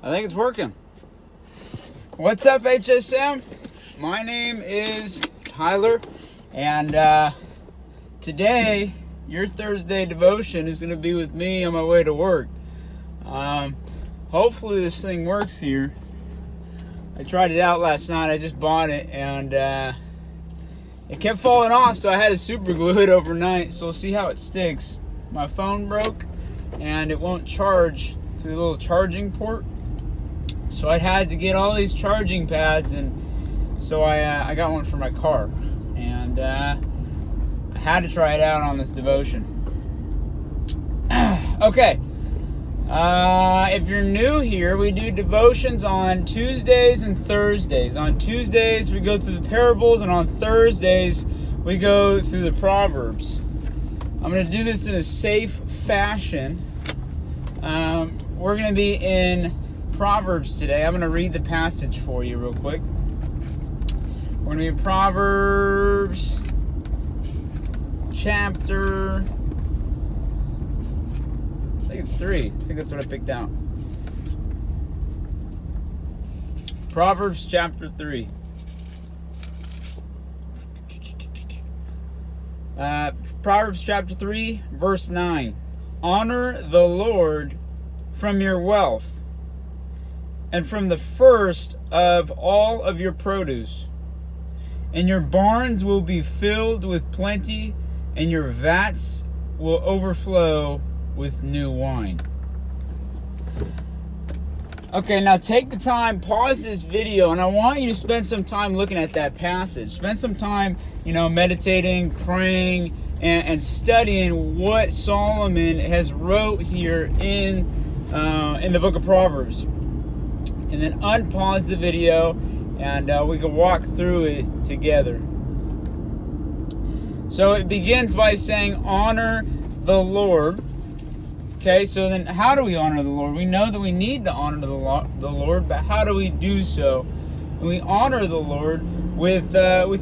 I think it's working. What's up, HSM? My name is Tyler, and today, your Thursday devotion is going to be with me on my way to work. Hopefully this thing works here. I tried it out last night. I just bought it, and it kept falling off, so I had to super glue it overnight. So we'll see how it sticks. My phone broke, and it won't charge through the little charging port. So I had to get all these charging pads, and so I got one for my car, and I had to try it out on this devotion. Okay, if you're new here, we do devotions on Tuesdays and Thursdays. On Tuesdays, we go through the parables, and on Thursdays, we go through the Proverbs. I'm going to do this in a safe fashion. We're going to be in Proverbs today. I'm going to read the passage for you real quick. We're going to be in Proverbs chapter, I think it's 3. I think that's what I picked out. Proverbs chapter 3. Proverbs chapter 3, verse 9. Honor the Lord from your wealth, and from the first of all of your produce. And your barns will be filled with plenty, and your vats will overflow with new wine. Okay, now take the time, pause this video, and I want you to spend some time looking at that passage. Spend some time, meditating, praying, and studying what Solomon has wrote here in the book of Proverbs. And then unpause the video, and we can walk through it together. So it begins by saying, honor the Lord. Okay, so then how do we honor the Lord? We know that we need to honor the Lord, but how do we do so? And we honor the Lord with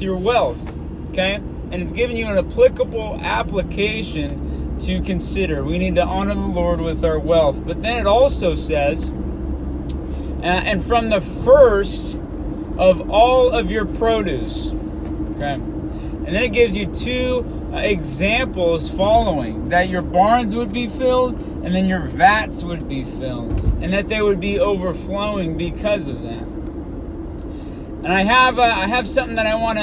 your wealth. Okay, and it's giving you an applicable application to consider. We need to honor the Lord with our wealth. But then it also says, and from the first of all of your produce. Okay, and then it gives you 2 examples following, that your barns would be filled, and then your vats would be filled, and that they would be overflowing because of that. And I have something that I want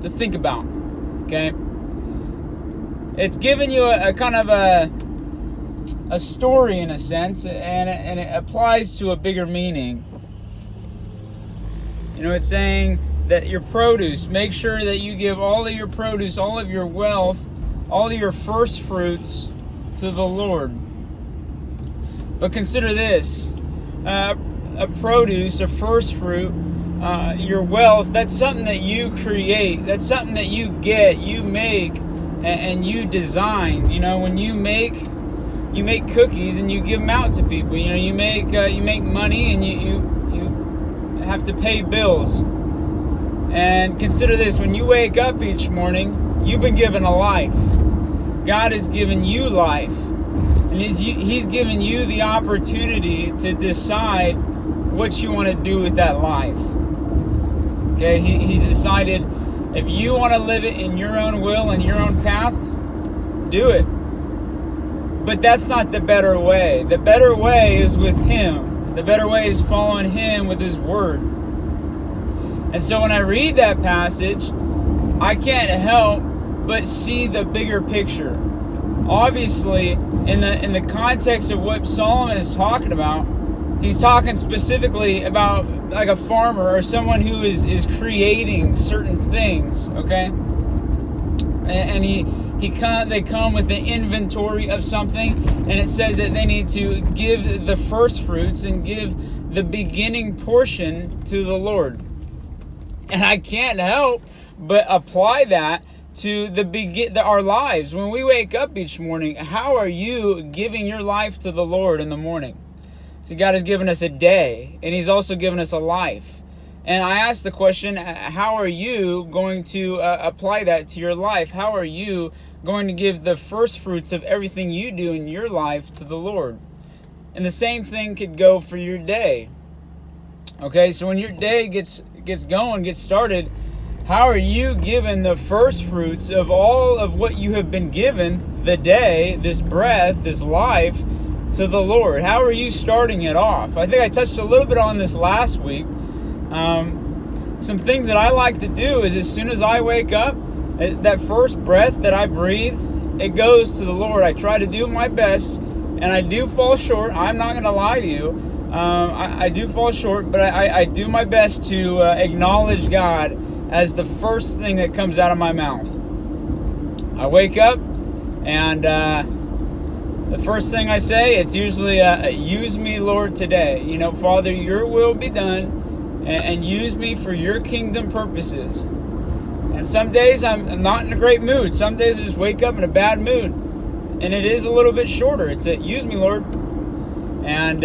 to think about. Okay, it's giving you a kind of a story in a sense, and it applies to a bigger meaning. It's saying that your produce, make sure that you give all of your produce, all of your wealth, all of your first fruits to the Lord. But consider this, a produce, a first fruit, your wealth, that's something that you create. That's something that you get, you make, and you design. When you make cookies and you give them out to people. You make money, and you have to pay bills. And consider this, when you wake up each morning, you've been given a life. God has given you life. And He's given you the opportunity to decide what you want to do with that life. Okay, He's decided if you want to live it in your own will and your own path, do it. But that's not the better way. The better way is with Him. The better way is following Him with His Word. And so when I read that passage, I can't help but see the bigger picture. Obviously, in the context of what Solomon is talking about, he's talking specifically about like a farmer or someone who is creating certain things, okay? And they come with the inventory of something, and it says that they need to give the first fruits and give the beginning portion to the Lord. And I can't help but apply that to our lives. When we wake up each morning, how are you giving your life to the Lord in the morning? So God has given us a day, and He's also given us a life. And I ask the question, how are you going to apply that to your life? How are you going to give the first fruits of everything you do in your life to the Lord? And the same thing could go for your day. Okay, so when your day gets started, how are you giving the first fruits of all of what you have been given, the day, this breath, this life, to the Lord? How are you starting it off? I think I touched a little bit on this last week. Some things that I like to do is, as soon as I wake up, that first breath that I breathe, it goes to the Lord. I try to do my best, and I do fall short. I'm not going to lie to you. I do fall short, but I do my best to acknowledge God as the first thing that comes out of my mouth. I wake up, and the first thing I say, it's usually, use me, Lord, today. Father, your will be done, and use me for your kingdom purposes. And some days I'm not in a great mood. Some days I just wake up in a bad mood. And it is a little bit shorter. It's use me, Lord. And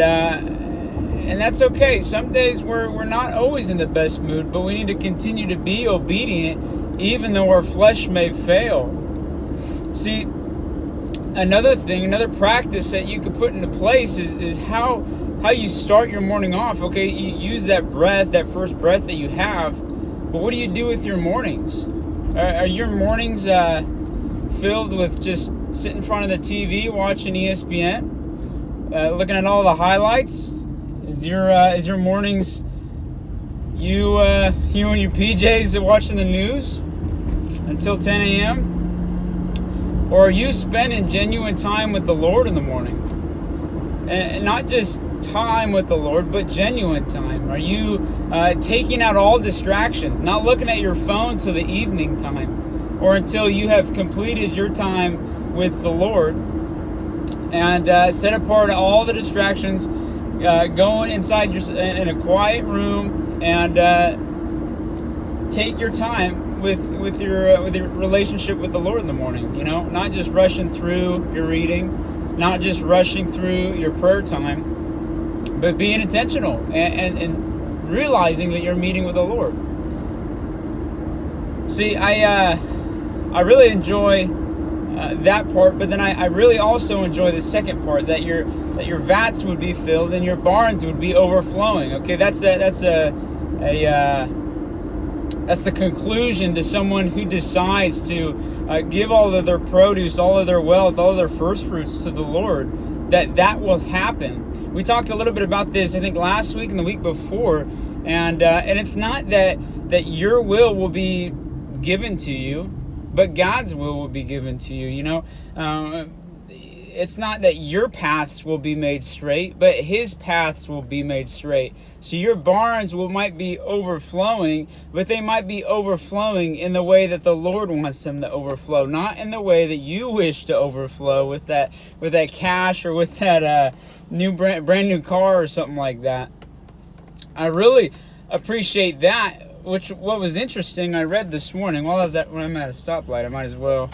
that's okay. Some days we're not always in the best mood, but we need to continue to be obedient even though our flesh may fail. See, another practice that you could put into place is how you start your morning off. Okay, you use that breath, that first breath that you have, but what do you do with your mornings? Are your mornings filled with just sitting in front of the TV watching ESPN, looking at all the highlights? Is your mornings you in your PJs watching the news until 10 a.m.? Or are you spending genuine time with the Lord in the morning? And not just time with the Lord, but genuine time. Are you taking out all distractions, not looking at your phone till the evening time, or until you have completed your time with the Lord, and set apart all the distractions, going inside in a quiet room, and take your time with your relationship with the Lord in the morning? Not just rushing through your reading, not just rushing through your prayer time, but being intentional and realizing that you're meeting with the Lord. See, I really enjoy that part, but then I really also enjoy the second part, that your vats would be filled and your barns would be overflowing. Okay, that's the conclusion to someone who decides to give all of their produce, all of their wealth, all of their first fruits to the Lord. That will happen. We talked a little bit about this, I think, last week and the week before, and it's not that your will be given to you, but God's will be given to you. It's not that your paths will be made straight, but His paths will be made straight. So your barns might be overflowing, but they might be overflowing in the way that the Lord wants them to overflow, not in the way that you wish to overflow with that cash or with that brand new car or something like that. I really appreciate that. What was interesting, I read this morning when I'm at a stoplight. I might as well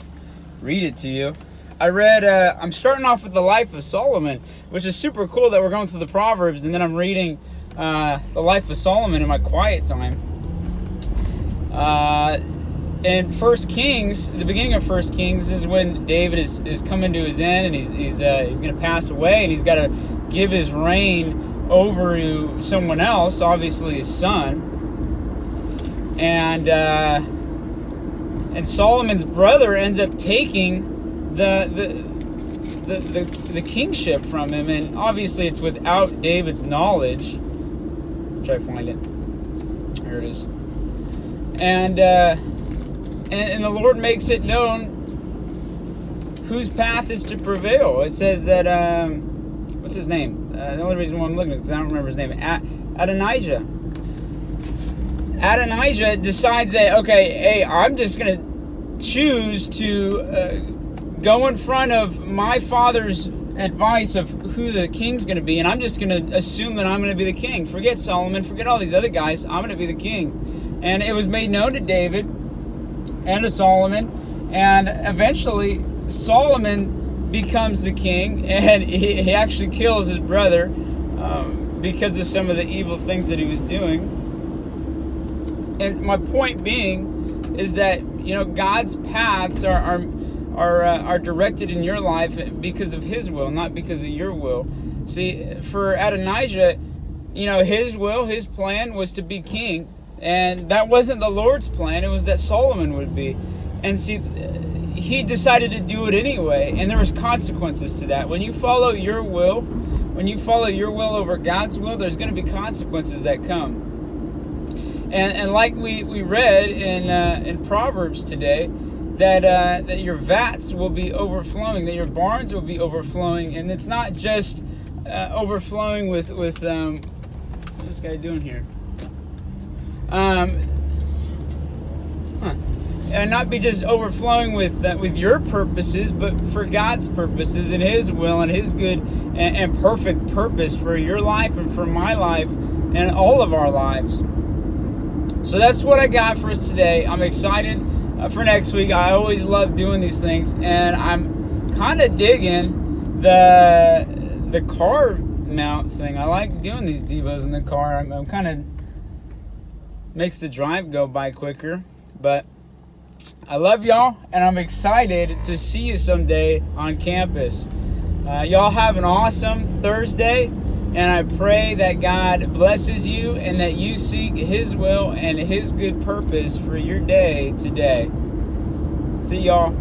read it to you. I read, I'm starting off with the life of Solomon, which is super cool that we're going through the Proverbs, and then I'm reading the life of Solomon in my quiet time. In 1 Kings, the beginning of 1 Kings, is when David is coming to his end, and he's going to pass away, and he's got to give his reign over to someone else, obviously his son. And Solomon's brother ends up taking the kingship from him, and obviously it's without David's knowledge. Try to find it. Here it is. And the Lord makes it known whose path is to prevail. It says that what's his name? The only reason why I'm looking is because I don't remember his name. Adonijah decides that, okay, hey, I'm just going to choose to go in front of my father's advice of who the king's going to be, and I'm just going to assume that I'm going to be the king. Forget Solomon, forget all these other guys. I'm going to be the king. And it was made known to David and to Solomon, and eventually Solomon becomes the king, and he actually kills his brother because of some of the evil things that he was doing. And my point being is that, God's paths are directed in your life because of His will, not because of your will. See, for Adonijah, his will, his plan was to be king. And that wasn't the Lord's plan. It was that Solomon would be. And see, he decided to do it anyway. And there was consequences to that. When you follow your will, over God's will, there's going to be consequences that come. And like we read in Proverbs today, that your vats will be overflowing, that your barns will be overflowing. And it's not just overflowing with what's this guy doing here? And not be just overflowing with your purposes, but for God's purposes and His will and His good and perfect purpose for your life and for my life and all of our lives. So that's what I got for us today. I'm excited for next week. I always love doing these things, and I'm kind of digging the car mount thing. I like doing these devos in the car. I'm kind of makes the drive go by quicker. But I love y'all, and I'm excited to see you someday on campus. Y'all have an awesome Thursday, and I pray that God blesses you and that you seek His will and His good purpose for your day today. See y'all.